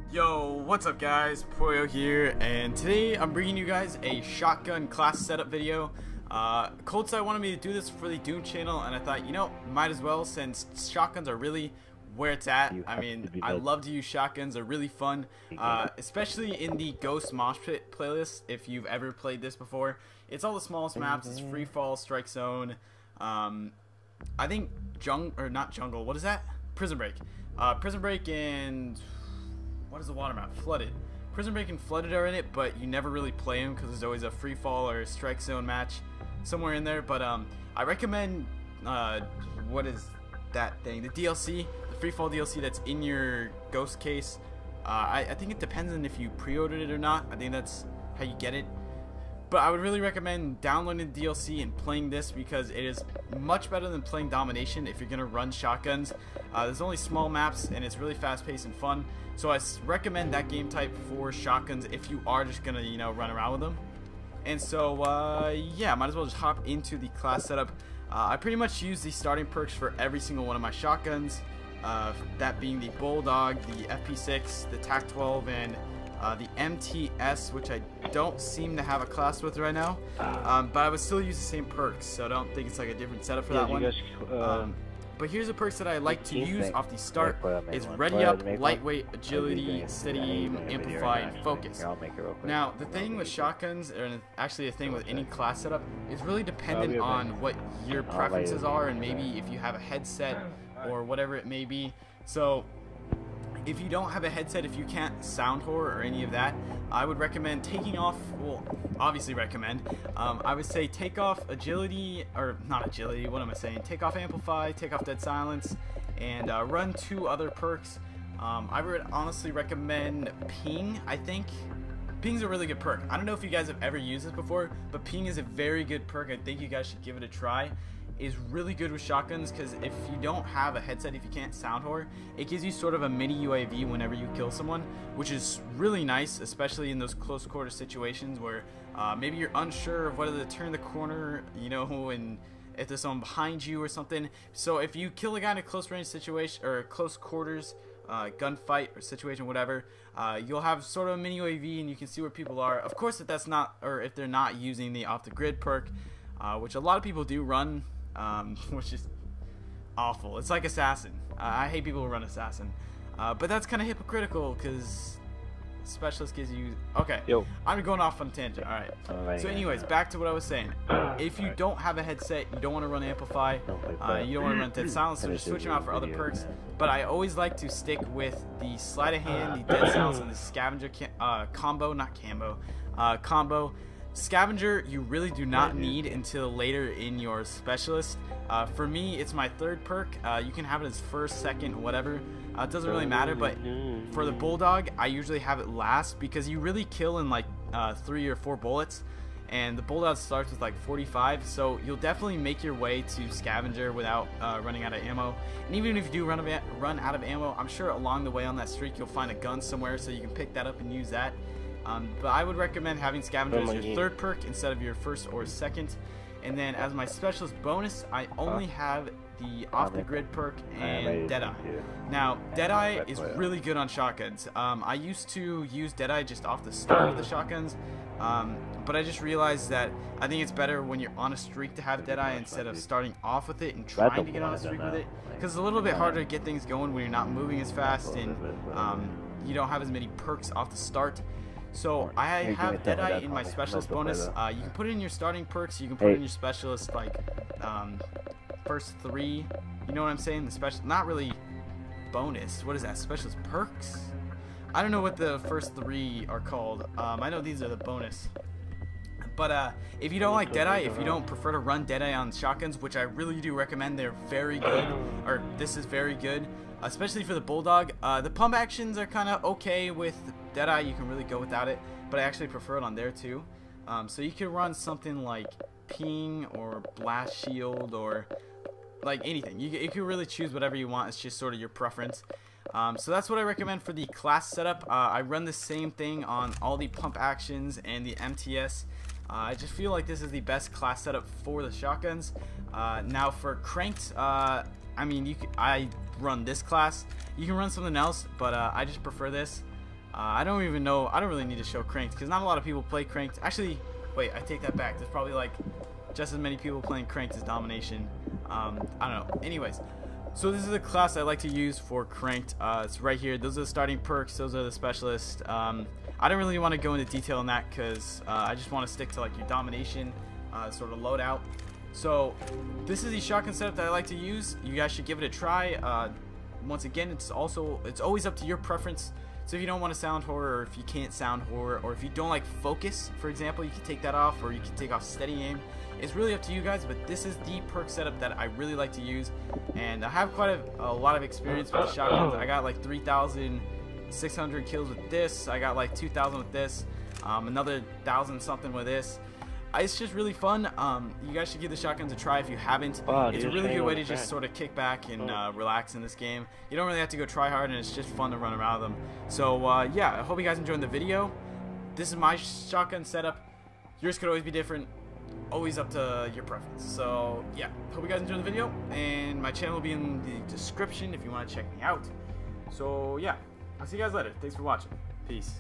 Yo, what's up guys, Poyo here, and today I'm bringing you guys a shotgun class setup video. COD wanted me to do this for the Doom channel, and I thought, you know, might as well, since shotguns are really where it's at. I mean, I love to use shotguns, they're really fun, especially in the Ghost Mosh Pit playlist, if you've ever played this before. It's all the smallest maps, it's Free Fall, Strike Zone, I think what is that? Prison Break. Prison Break and... what is the water map? Flooded. Prison Break and Flooded are in it, but you never really play them because there's always a Free Fall or Strike Zone match somewhere in there. But I recommend, what is that thing? The DLC, the Free Fall DLC that's in your Ghost case. I think it depends on if you pre-ordered it or not. I think that's how you get it. But I would really recommend downloading the DLC and playing this because it is much better than playing Domination if you're going to run shotguns. There's only small maps and it's really fast paced and fun. So I recommend that game type for shotguns if you are just going to, you know, run around with them. And so, yeah, might as well just hop into the class setup. I pretty much use the starting perks for every single one of my shotguns. That being the Bulldog, the FP6, the TAC-12, and the MTS, which I don't seem to have a class with right now, but I would still use the same perks, so I don't think it's like a different setup for that one. But here's the perks that I like to use off the start: is Ready Up, Lightweight, Agility, Steady Aim, Amplify, and Focus. Now the thing with shotguns, or actually the thing with any class setup, is really dependent on what your preferences are, and maybe if you have a headset or whatever it may be. So if you don't have a headset, if you can't sound whore or any of that, I would recommend taking off, well, obviously recommend, I would say take off Agility, or not Agility, what am I saying, take off Amplify, take off Dead Silence, and run 2 other perks. I would honestly recommend Ping. I think Ping's a really good perk. I don't know if you guys have ever used this before, but Ping is a very good perk. I think you guys should give it a try. Is really good with shotguns because if you don't have a headset, if you can't sound whore, it gives you sort of a mini UAV whenever you kill someone, which is really nice, especially in those close quarter situations where maybe you're unsure of whether to turn the corner, you know, and if there's someone behind you or something. So if you kill a guy in a close range situation or close quarters gunfight or situation, whatever, you'll have sort of a mini UAV and you can see where people are. Of course, if that's not, or if they're not using the off the grid perk, which a lot of people do run. Which is awful. It's like Assassin. I hate people who run Assassin. But that's kind of hypocritical because Specialist gives you... Okay, I'm going off on a tangent. Alright. So anyways, back to what I was saying. If you don't have a headset, you don't want to run Amplify, you don't want to run Dead Silence, so just switch them out for other perks. But I always like to stick with the Sleight of Hand, the Dead Silence, and the Scavenger combo. Combo. Scavenger you really do not need until later in your Specialist. For me, it's my 3rd perk. You can have it as 1st, 2nd, whatever. It doesn't really matter, but for the Bulldog, I usually have it last because you really kill in like 3 or 4 bullets, and the Bulldog starts with like 45, so you'll definitely make your way to Scavenger without running out of ammo. And even if you do run out of ammo, I'm sure along the way on that streak you'll find a gun somewhere, so you can pick that up and use that. But I would recommend having Scavenger as your 3rd perk instead of your 1st or 2nd. And then as my Specialist bonus, I only have the off the grid perk and Deadeye. Now Deadeye is really good on shotguns. I used to use Deadeye just off the start of the shotguns, but I just realized that I think it's better when you're on a streak to have Deadeye instead of starting off with it and trying to get on a streak with it, because it's a little bit harder to get things going when you're not moving as fast and you don't have as many perks off the start. So I have Deadeye in my Specialist bonus. You can put it in your starting perks. You can put it in your Specialist, like first 3. You know what I'm saying? The special, not really bonus. What is that? Specialist perks? I don't know what the first 3 are called. I know these are the bonus. But if you don't like Deadeye, if you don't prefer to run Deadeye on shotguns, which I really do recommend, they're very good. Or this is very good. Especially for the Bulldog. The pump actions are kind of okay with Deadeye. You can really go without it, but I actually prefer it on there too. So you could run something like Ping or Blast Shield or like anything. You can really choose whatever you want. It's just sort of your preference. So that's what I recommend for the class setup. I run the same thing on all the pump actions and the MTS. I just feel like this is the best class setup for the shotguns. Now for cranked, I mean, I run this class. You can run something else, but I just prefer this. I don't even know. I don't really need to show cranked because not a lot of people play cranked. Actually, wait, I take that back. There's probably like just as many people playing cranked as domination. I don't know. Anyways, so this is a class I like to use for cranked. It's right here. Those are the starting perks. Those are the specialists. I don't really want to go into detail on that because I just want to stick to like your domination sort of loadout. So this is the shotgun setup that I like to use. You guys should give it a try. Once again, it's always up to your preference. So if you don't want to sound horror, or if you can't sound horror, or if you don't like focus, for example, you can take that off, or you can take off steady aim. It's really up to you guys, but this is the perk setup that I really like to use, and I have quite a lot of experience with the shotguns. I got like 3,600 kills with this. I got like 2,000 with this. Another 1,000 something with this. It's just really fun. You guys should give the shotguns a try if you haven't. It's a really good way to just sort of kick back and relax in this game. You don't really have to go try hard, and it's just fun to run around them. So yeah, I hope you guys enjoyed the video. This is my shotgun setup. Yours could always be different. Always up to your preference. So yeah, hope you guys enjoyed the video, and my channel will be in the description if you want to check me out. So yeah, I'll see you guys later. Thanks for watching. Peace.